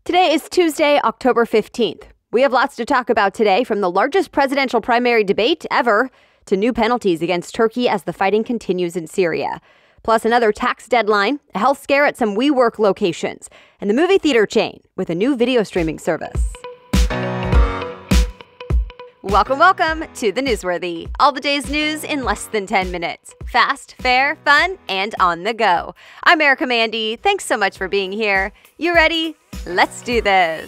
Today is Tuesday, October 15th. We have lots to talk about today, from the largest presidential primary debate ever to new penalties against Turkey as the fighting continues in Syria. Plus another tax deadline, a health scare at some WeWork locations, and the movie theater chain with a new video streaming service. Welcome to The Newsworthy. All the day's news in less than 10 minutes. Fast, fair, fun, and on the go. I'm Erica Mandy. Thanks so much for being here. You ready? Let's do this.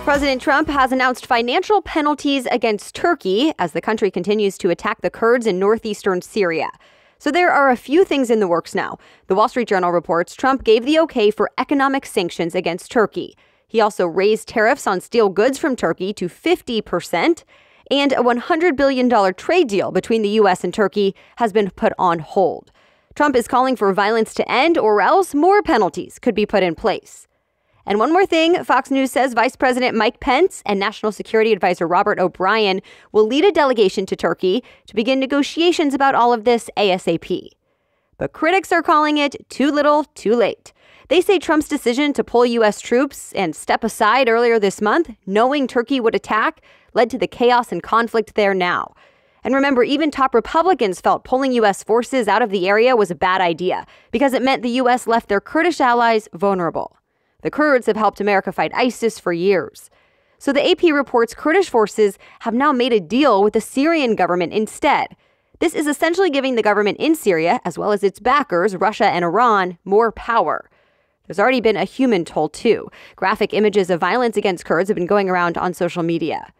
President Trump has announced financial penalties against Turkey as the country continues to attack the Kurds in northeastern Syria. So there are a few things in the works now. The Wall Street Journal reports Trump gave the okay for economic sanctions against Turkey. He also raised tariffs on steel goods from Turkey to 50%, and a $100 billion trade deal between the U.S. and Turkey has been put on hold. Trump is calling for violence to end, or else more penalties could be put in place. And one more thing, Fox News says Vice President Mike Pence and National Security Advisor Robert O'Brien will lead a delegation to Turkey to begin negotiations about all of this ASAP. But critics are calling it too little, too late. They say Trump's decision to pull U.S. troops and step aside earlier this month, knowing Turkey would attack, led to the chaos and conflict there now. And remember, even top Republicans felt pulling U.S. forces out of the area was a bad idea because it meant the U.S. left their Kurdish allies vulnerable. The Kurds have helped America fight ISIS for years. So the AP reports Kurdish forces have now made a deal with the Syrian government instead. This is essentially giving the government in Syria, as well as its backers, Russia and Iran, more power. There's already been a human toll, too. Graphic images of violence against Kurds have been going around on social media.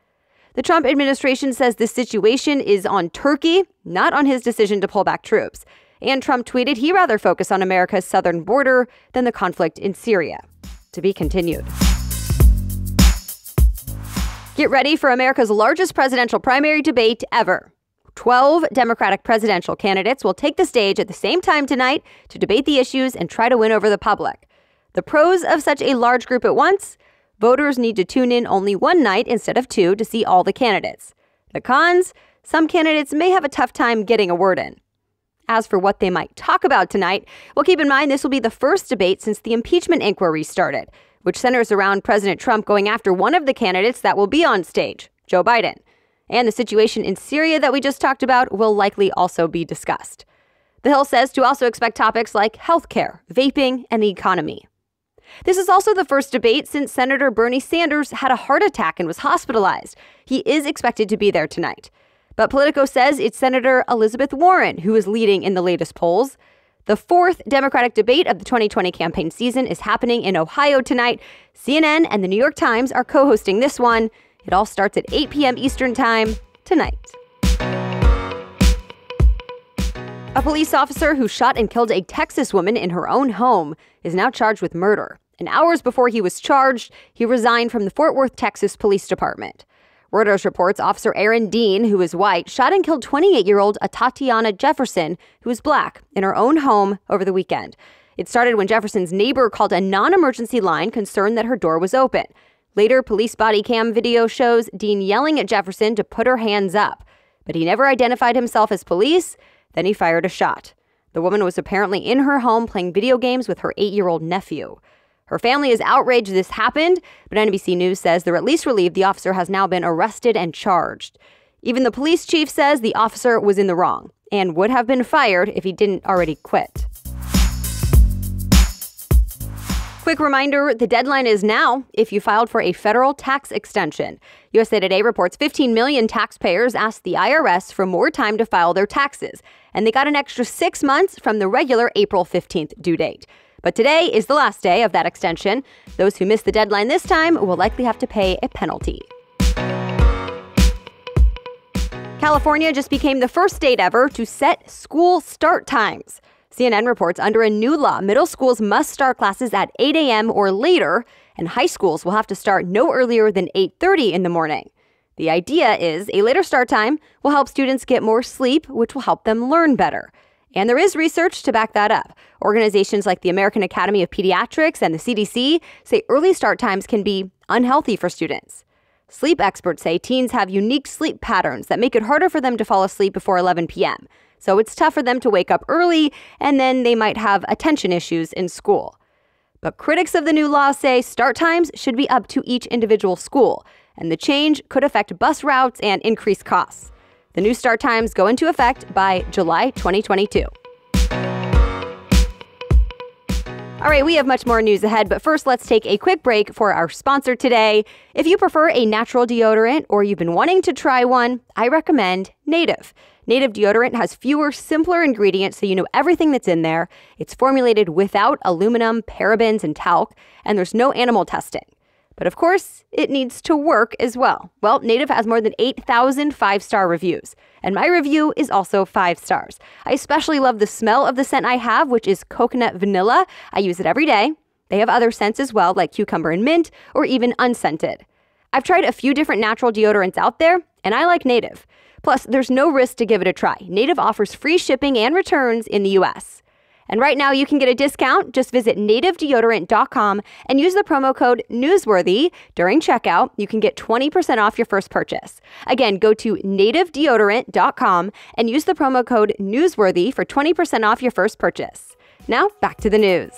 The Trump administration says this situation is on Turkey, not on his decision to pull back troops. And Trump tweeted he'd rather focus on America's southern border than the conflict in Syria. To be continued. Get ready for America's largest presidential primary debate ever. 12 Democratic presidential candidates will take the stage at the same time tonight to debate the issues and try to win over the public. The pros of such a large group at once: voters need to tune in only one night instead of two to see all the candidates. The cons: some candidates may have a tough time getting a word in. As for what they might talk about tonight, well, keep in mind this will be the first debate since the impeachment inquiry started, which centers around President Trump going after one of the candidates that will be on stage, Joe Biden. And the situation in Syria that we just talked about will likely also be discussed. The Hill says to also expect topics like healthcare, vaping, and the economy. This is also the first debate since Senator Bernie Sanders had a heart attack and was hospitalized. He is expected to be there tonight. But Politico says it's Senator Elizabeth Warren who is leading in the latest polls. The fourth Democratic debate of the 2020 campaign season is happening in Ohio tonight. CNN and the New York Times are co-hosting this one. It all starts at 8 p.m. Eastern Time tonight. A police officer who shot and killed a Texas woman in her own home is now charged with murder. And hours before he was charged, he resigned from the Fort Worth, Texas Police Department. Reuters reports Officer Aaron Dean, who is white, shot and killed 28-year-old Tatiana Jefferson, who is black, in her own home over the weekend. It started when Jefferson's neighbor called a non-emergency line concerned that her door was open. Later, police body cam video shows Dean yelling at Jefferson to put her hands up. But he never identified himself as police. Then he fired a shot. The woman was apparently in her home playing video games with her 8-year-old nephew. Her family is outraged this happened, but NBC News says they're at least relieved the officer has now been arrested and charged. Even the police chief says the officer was in the wrong and would have been fired if he didn't already quit. Quick reminder, the deadline is now if you filed for a federal tax extension. USA Today reports 15 million taxpayers asked the IRS for more time to file their taxes, and they got an extra 6 months from the regular April 15th due date. But today is the last day of that extension. Those who miss the deadline this time will likely have to pay a penalty. California just became the first state ever to set school start times. CNN reports under a new law, middle schools must start classes at 8 a.m. or later, and high schools will have to start no earlier than 8:30 in the morning. The idea is a later start time will help students get more sleep, which will help them learn better. And there is research to back that up. Organizations like the American Academy of Pediatrics and the CDC say early start times can be unhealthy for students. Sleep experts say teens have unique sleep patterns that make it harder for them to fall asleep before 11 p.m. So it's tough for them to wake up early, and then they might have attention issues in school. But critics of the new law say start times should be up to each individual school, and the change could affect bus routes and increase costs. The new start times go into effect by July 2022. All right, we have much more news ahead, but first let's take a quick break for our sponsor today. If you prefer a natural deodorant or you've been wanting to try one, I recommend Native. Native deodorant has fewer, simpler ingredients so you know everything that's in there. It's formulated without aluminum, parabens, and talc, and there's no animal testing. But of course, it needs to work as well. Well, Native has more than 8,000 five-star reviews. And my review is also 5 stars. I especially love the smell of the scent I have, which is coconut vanilla. I use it every day. They have other scents as well, like cucumber and mint, or even unscented. I've tried a few different natural deodorants out there, and I like Native. Plus, there's no risk to give it a try. Native offers free shipping and returns in the U.S. And right now, you can get a discount. Just visit nativedeodorant.com and use the promo code Newsworthy during checkout. You can get 20% off your first purchase. Again, go to nativedeodorant.com and use the promo code Newsworthy for 20% off your first purchase. Now, back to the news.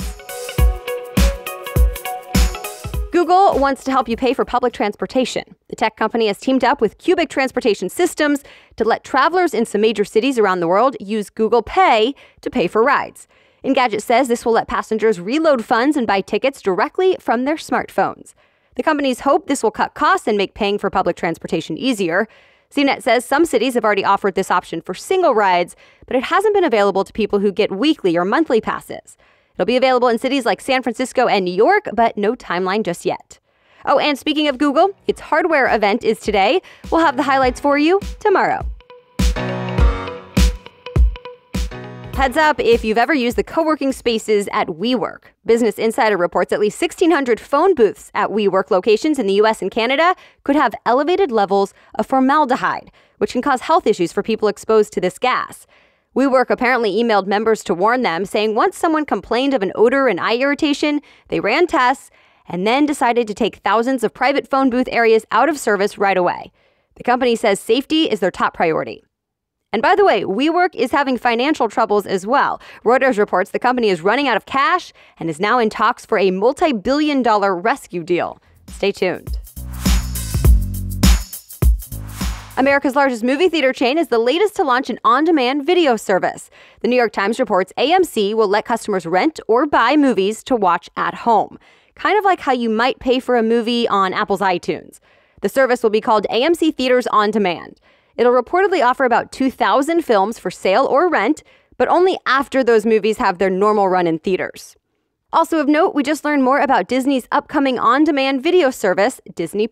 Google wants to help you pay for public transportation. The tech company has teamed up with Cubic Transportation Systems to let travelers in some major cities around the world use Google Pay to pay for rides. Engadget says this will let passengers reload funds and buy tickets directly from their smartphones. The companies hope this will cut costs and make paying for public transportation easier. Cnet says some cities have already offered this option for single rides, but it hasn't been available to people who get weekly or monthly passes. It'll be available in cities like San Francisco and New York, but no timeline just yet. Oh, and speaking of Google, its hardware event is today. We'll have the highlights for you tomorrow. Heads up if you've ever used the co-working spaces at WeWork. Business Insider reports at least 1,600 phone booths at WeWork locations in the U.S. and Canada could have elevated levels of formaldehyde, which can cause health issues for people exposed to this gas. WeWork apparently emailed members to warn them, saying once someone complained of an odor and eye irritation, they ran tests and then decided to take thousands of private phone booth areas out of service right away. The company says safety is their top priority. And by the way, WeWork is having financial troubles as well. Reuters reports the company is running out of cash and is now in talks for a multi-billion-dollar rescue deal. Stay tuned. America's largest movie theater chain is the latest to launch an on-demand video service. The New York Times reports AMC will let customers rent or buy movies to watch at home, kind of like how you might pay for a movie on Apple's iTunes. The service will be called AMC Theaters On Demand. It'll reportedly offer about 2,000 films for sale or rent, but only after those movies have their normal run in theaters. Also of note, we just learned more about Disney's upcoming on-demand video service, Disney+.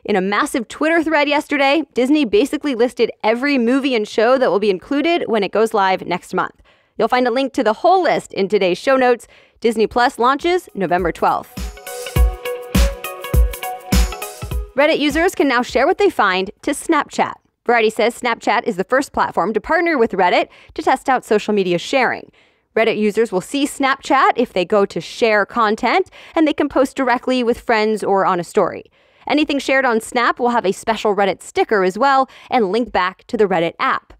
In a massive Twitter thread yesterday, Disney basically listed every movie and show that will be included when it goes live next month. You'll find a link to the whole list in today's show notes. Disney+ launches November 12th. Reddit users can now share what they find to Snapchat. Variety says Snapchat is the first platform to partner with Reddit to test out social media sharing. Reddit users will see Snapchat if they go to share content, and they can post directly with friends or on a story. Anything shared on Snap will have a special Reddit sticker as well and link back to the Reddit app.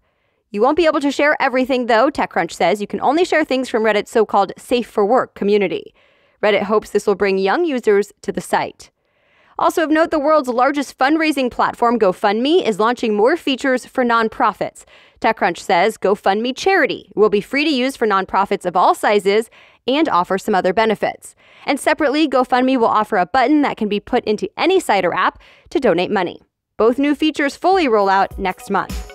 You won't be able to share everything, though. TechCrunch says you can only share things from Reddit's so-called Safe for Work community. Reddit hopes this will bring young users to the site. Also of note, the world's largest fundraising platform, GoFundMe, is launching more features for nonprofits. TechCrunch says GoFundMe Charity will be free to use for nonprofits of all sizes and offer some other benefits. And separately, GoFundMe will offer a button that can be put into any site or app to donate money. Both new features fully roll out next month.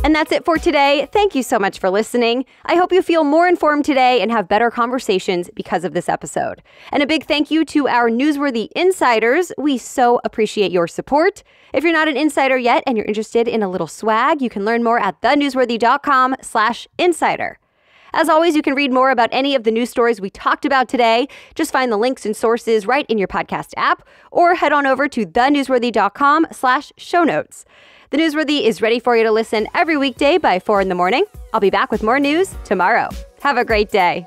And that's it for today. Thank you so much for listening. I hope you feel more informed today and have better conversations because of this episode. And a big thank you to our Newsworthy insiders. We so appreciate your support. If you're not an insider yet and you're interested in a little swag, you can learn more at thenewsworthy.com/insider. As always, you can read more about any of the news stories we talked about today. Just find the links and sources right in your podcast app or head on over to thenewsworthy.com/show notes. The Newsworthy is ready for you to listen every weekday by 4 in the morning. I'll be back with more news tomorrow. Have a great day.